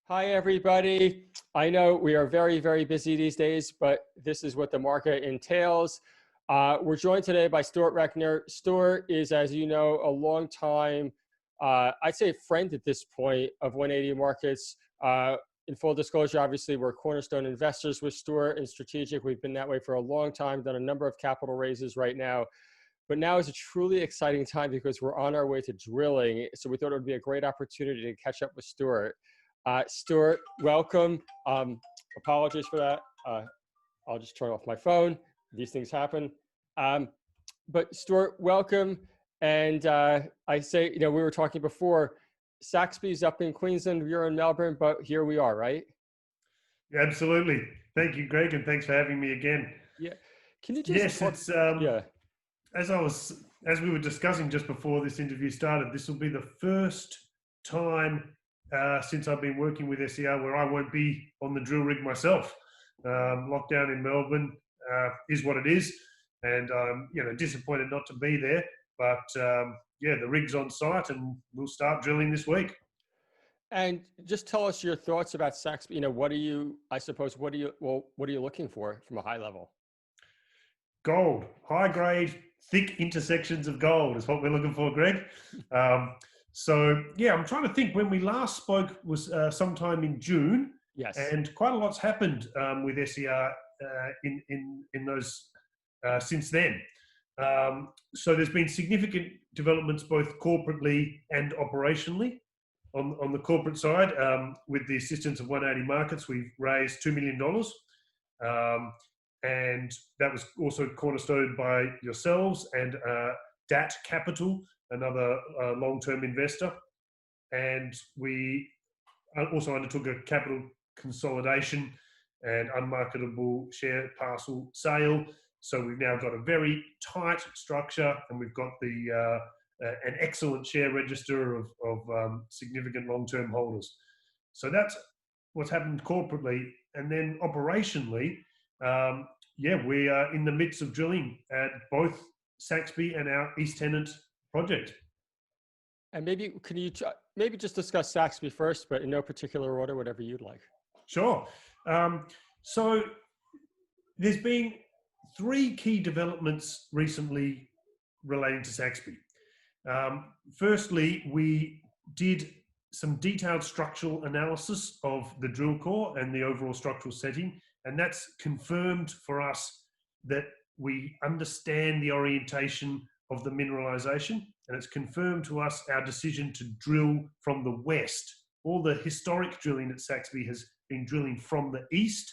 Hi, everybody. I know we are very, very busy these days, but this is what the market entails. We're joined today by Stuart Reckner. Stuart is, as you know, a long time, I'd say a friend at this point of 180 Markets. In full disclosure, obviously, we're cornerstone investors with Stuart and Strategic. We've been that way for a long time, done a number of capital raises right now. But now is a truly exciting time because we're on our way to drilling. So we thought it would be a great opportunity to catch up with Stuart. Stuart, welcome. Apologies for that. I'll just turn off my phone. These things happen. But Stuart, welcome. And I say, we were talking before, Saxby's up in Queensland, you're in Melbourne, but here we are, right? Yeah, absolutely. Thank you, Greg, and thanks for having me again. Yeah. Can you just Yes, talk? it's Yeah. as we were discussing just before this interview started, this will be the first time since I've been working with SER where I won't be on the drill rig myself. Lockdown in Melbourne is what it is, and I'm disappointed not to be there. But yeah, the rig's on site, and we'll start drilling this week. And just tell us your thoughts about Saxby. What are you looking for from a high level? Gold, high grade, thick intersections of gold is what we're looking for, Greg. So yeah, I'm trying to think. When we last spoke was sometime in June. Yes. And quite a lot's happened with SER in those since then. So there's been significant developments both corporately and operationally. On the corporate side, with the assistance of 180 Markets, we've raised $2 million. And that was also cornerstoned by yourselves and DAT Capital, another long-term investor. And we also undertook a capital consolidation and unmarketable share parcel sale. So we've now got a very tight structure, and we've got an excellent share register of significant long-term holders. So that's what's happened corporately. And then operationally, we are in the midst of drilling at both Saxby and our East Tennant project. And maybe can you maybe just discuss Saxby first, but in no particular order, whatever you'd like. Sure. So there's been three key developments recently relating to Saxby. Firstly, we did some detailed structural analysis of the drill core and the overall structural setting, and that's confirmed for us that we understand the orientation of the mineralization, and it's confirmed to us our decision to drill from the west. All the historic drilling at Saxby has been drilling from the east,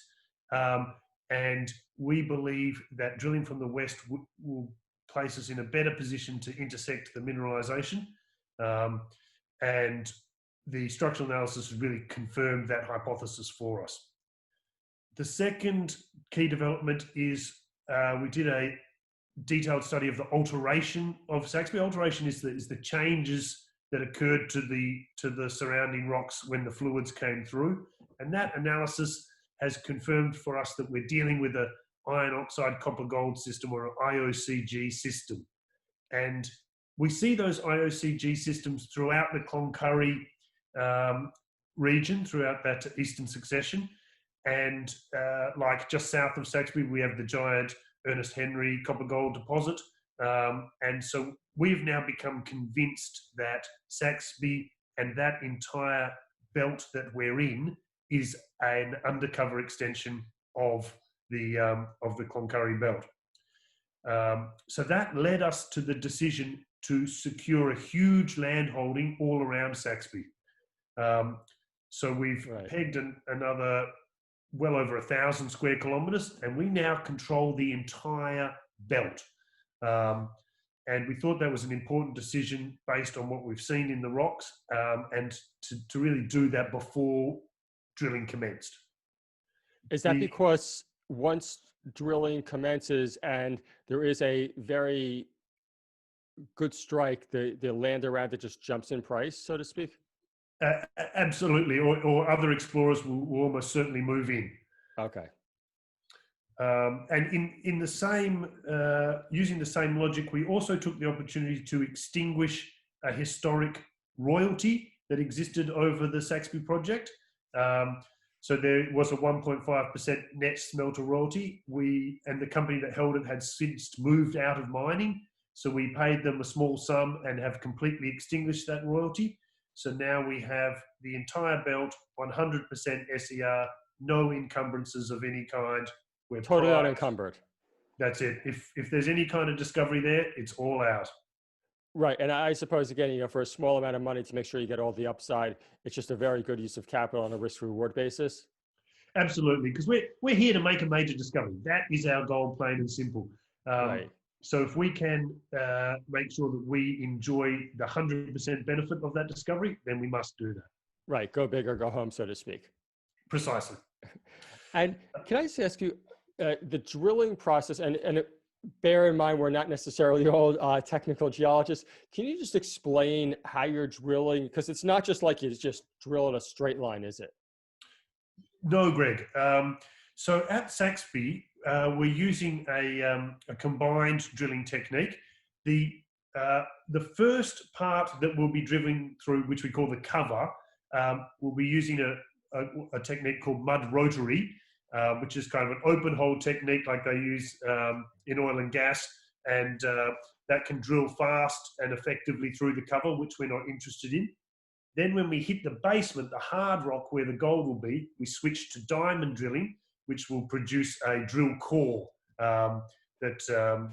and we believe that drilling from the west will place us in a better position to intersect the mineralization. And the structural analysis has really confirmed that hypothesis for us. The second key development is we did a detailed study of the alteration of Saxby. Alteration is the changes that occurred to the surrounding rocks when the fluids came through, and that analysis has confirmed for us that we're dealing with an iron oxide copper gold system, or an IOCG system. And we see those IOCG systems throughout the Cloncurry region, throughout that eastern succession. And like just south of Saxby, we have the giant Ernest Henry copper gold deposit. And so we've now become convinced that Saxby and that entire belt that we're in is an undercover extension of the Cloncurry belt. So that led us to the decision to secure a huge land holding all around Saxby. So we've pegged another well over 1,000 square kilometres, and we now control the entire belt. And we thought that was an important decision based on what we've seen in the rocks, and to really do that before drilling commenced. Is that because once drilling commences and there is a very good strike, the land around it just jumps in price, so to speak? Absolutely, or other explorers will almost certainly move in. Okay. And in the same, using the same logic, we also took the opportunity to extinguish a historic royalty that existed over the Saxby project. So there was a 1.5% net smelter royalty. And the company that held it had since moved out of mining. So we paid them a small sum and have completely extinguished that royalty. So now we have the entire belt, 100% SER, no encumbrances of any kind. We're Totally private. unencumbered. That's it. If there's any kind of discovery there, it's all out. Right. And I suppose, again, for a small amount of money to make sure you get all the upside, it's just a very good use of capital on a risk reward basis. Absolutely. Because we're here to make a major discovery. That is our goal, plain and simple. Right. So if we can make sure that we enjoy the 100% benefit of that discovery, then we must do that. Right. Go big or go home, so to speak. Precisely. And can I just ask you, the drilling process, and bear in mind, we're not necessarily all technical geologists. Can you just explain how you're drilling? Because it's not just like you just drill in a straight line, is it? No, Greg. So at Saxby, we're using a combined drilling technique. The first part that we'll be drilling through, which we call the cover, we'll be using a technique called mud rotary, which is kind of an open hole technique like they use in oil and gas, and that can drill fast and effectively through the cover, which we're not interested in. Then when we hit the basement, the hard rock where the gold will be, we switch to diamond drilling, which will produce a drill core that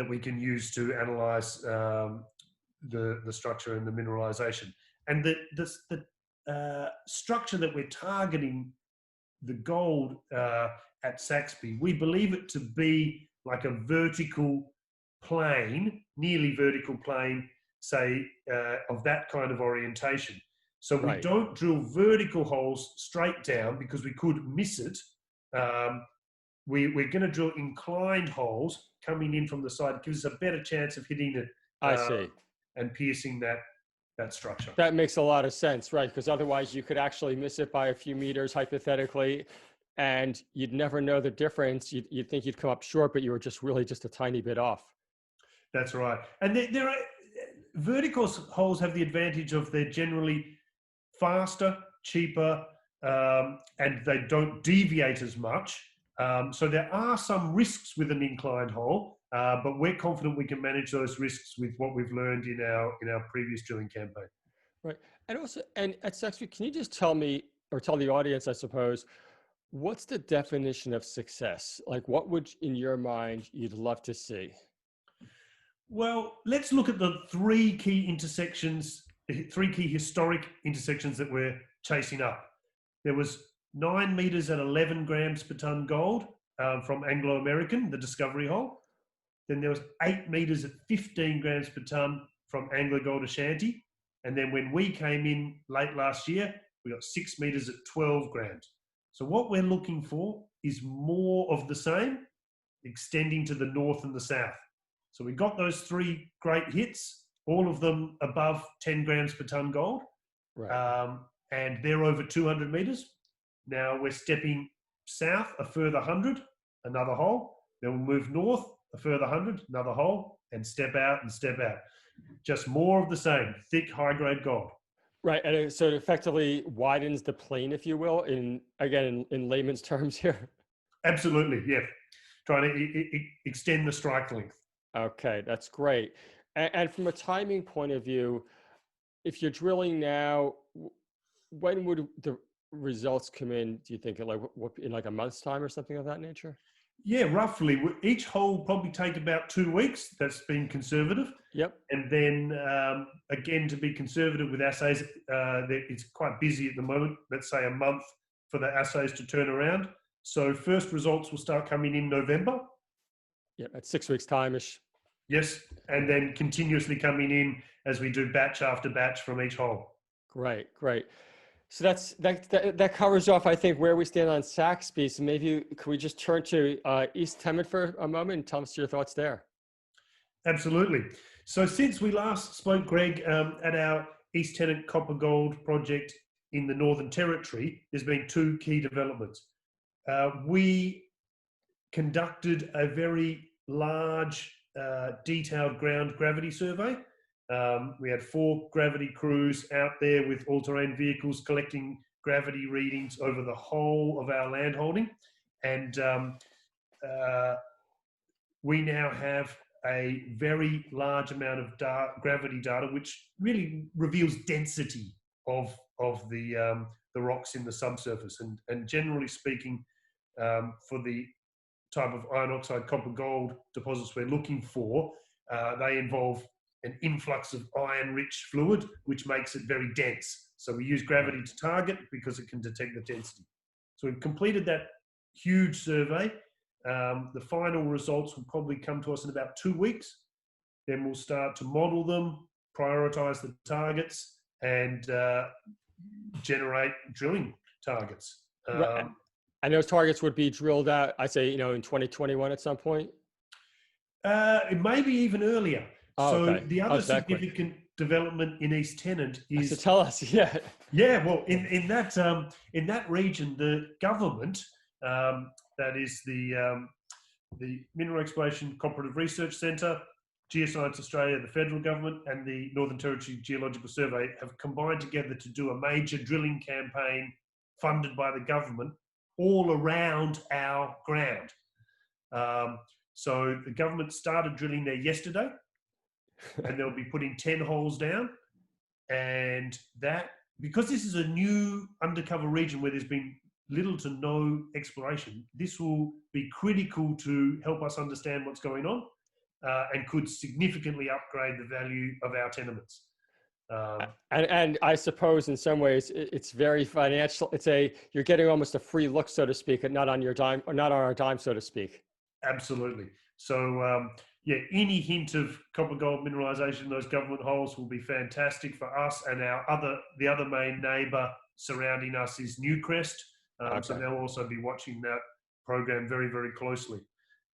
we can use to analyze the structure and the mineralization. And the structure that we're targeting, the gold at Saxby, we believe it to be like a vertical plane, nearly vertical plane, say, of that kind of orientation. So we Right. don't drill vertical holes straight down because we could miss it. We're going to drill inclined holes coming in from the side. It gives us a better chance of hitting it I see. and piercing that structure. That makes a lot of sense, right? Because otherwise you could actually miss it by a few meters, hypothetically, and you'd never know the difference. You'd think you'd come up short, but you were just really just a tiny bit off. That's right. And there are vertical holes have the advantage of they're generally faster, cheaper, and they don't deviate as much. So there are some risks with an inclined hole, but we're confident we can manage those risks with what we've learned in our previous drilling campaign. Right. And also, and at Saxby, can you just tell me, or tell the audience, I suppose, what's the definition of success? Like, what would, in your mind, you'd love to see? Well, let's look at the three key historic intersections that we're chasing up. There was 9 meters at 11 grams per ton gold from Anglo American, the discovery hole. Then there was 8 meters at 15 grams per ton from Anglo Gold Ashanti. And then when we came in late last year, we got 6 meters at 12 grams. So what we're looking for is more of the same, extending to the north and the south. So we got those 3 great hits, all of them above 10 grams per ton gold. Right. And they're over 200 meters. Now we're stepping south a further 100, another hole. Then we'll move north a further 100, another hole, and step out and step out. Just more of the same, thick, high-grade gold. Right. And so it effectively widens the plane, if you will, in layman's terms here. Absolutely, yeah. Trying to extend the strike length. Okay, that's great. And from a timing point of view, if you're drilling now, when would the results come in? Do you think in like a month's time or something of that nature? Yeah, roughly. Each hole will probably take about 2 weeks. That's being conservative. Yep. And then again, to be conservative with assays, it's quite busy at the moment. Let's say a month for the assays to turn around. So first results will start coming in November. Yeah, at 6 weeks time-ish. Yes, and then continuously coming in as we do batch after batch from each hole. Great. So that covers off, I think, where we stand on Saxby. So maybe could we just turn to East Temmit for a moment and tell us your thoughts there? Absolutely. So since we last spoke, Greg, at our East Tennant Copper Gold project in the Northern Territory, there's been 2 key developments. We conducted a very large, detailed ground gravity survey. We had 4 gravity crews out there with all-terrain vehicles collecting gravity readings over the whole of our land holding. And we now have a very large amount of gravity data, which really reveals density of the rocks in the subsurface. And generally speaking, for the type of iron oxide copper gold deposits we're looking for, they involve an influx of iron-rich fluid, which makes it very dense. So we use gravity to target because it can detect the density. So we've completed that huge survey. The final results will probably come to us in about 2 weeks. Then we'll start to model them, prioritize the targets, and generate drilling targets. Right. And those targets would be drilled out, I'd say, in 2021 at some point? It may be even earlier. Oh, So okay. the Oh, other it's that quick. significant development in East Tennant So is... tell us, yeah. Yeah, well, in that region, the government, that is the Mineral Exploration Cooperative Research Centre, Geoscience Australia, the federal government, and the Northern Territory Geological Survey have combined together to do a major drilling campaign funded by the government all around our ground. So the government started drilling there yesterday, and they'll be putting 10 holes down. And that, because this is a new undercover region where there's been little to no exploration, this will be critical to help us understand what's going on, and could significantly upgrade the value of our tenements. And I suppose in some ways it's very financial. You're getting almost a free look, so to speak, and not on your dime, or not on our dime, so to speak. Absolutely. So yeah, any hint of copper gold mineralization in those government holes will be fantastic for us, and the other main neighbor surrounding us is Newcrest. Okay. So they'll also be watching that program very, very closely.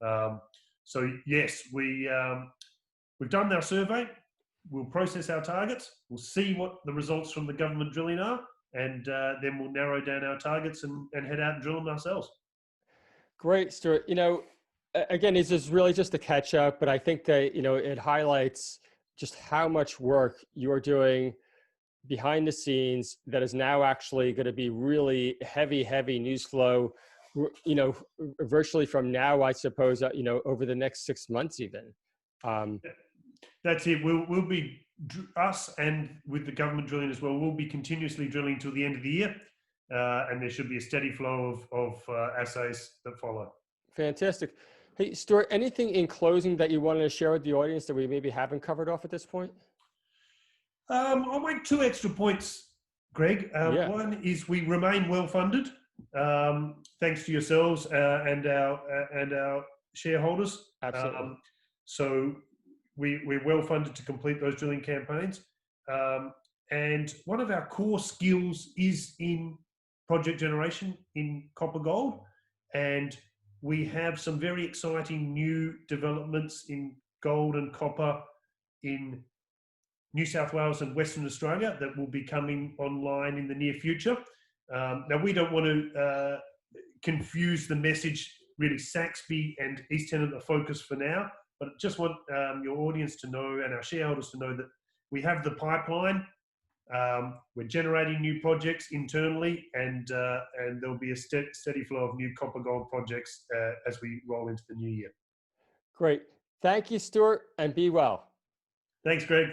So yes, we've done our survey. We'll process our targets. We'll see what the results from the government drilling are, and then we'll narrow down our targets and head out and drill them ourselves. Great, Stuart. Again, this is really just a catch up, but I think that, it highlights just how much work you're doing behind the scenes that is now actually going to be really heavy news flow, virtually from now, I suppose, over the next 6 months even. That's it. We'll be, us and with the government drilling as well, we'll be continuously drilling till the end of the year. And there should be a steady flow of assays that follow. Fantastic. Hey, Stuart, anything in closing that you wanted to share with the audience that we maybe haven't covered off at this point? I'll make 2 extra points, Greg. Yeah. One is we remain well funded, thanks to yourselves and our shareholders. Absolutely. So we're well funded to complete those drilling campaigns. And one of our core skills is in project generation in copper gold, and we have some very exciting new developments in gold and copper in New South Wales and Western Australia that will be coming online in the near future. Now, we don't want to confuse the message. Really, Saxby and East Tennant are focused for now, but just want your audience to know, and our shareholders to know, that we have the pipeline. We're generating new projects internally, and there'll be a steady flow of new copper gold projects as we roll into the new year. Great. Thank you, Stuart, and be well. Thanks, Greg.